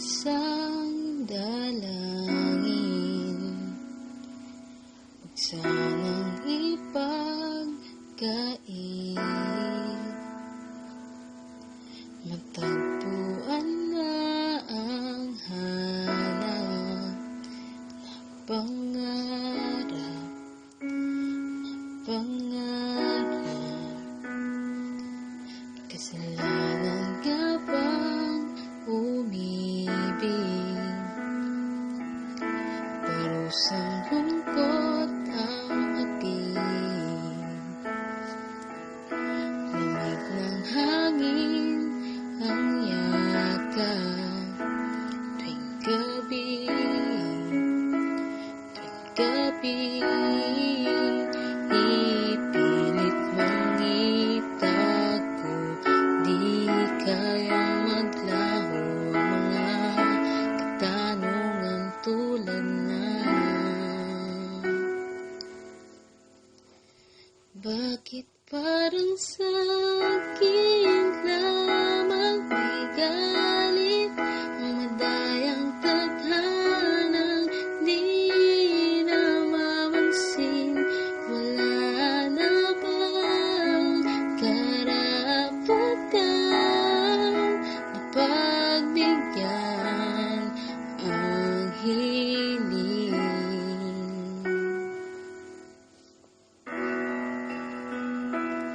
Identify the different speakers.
Speaker 1: isang dalangin, huwag sanang ipagkait, matagpuan na ang hanap na pangarap, kasalanan nga bang umibig, parusang lungkot ang ating, lamig ng hangin ang yakap tuwing gabi,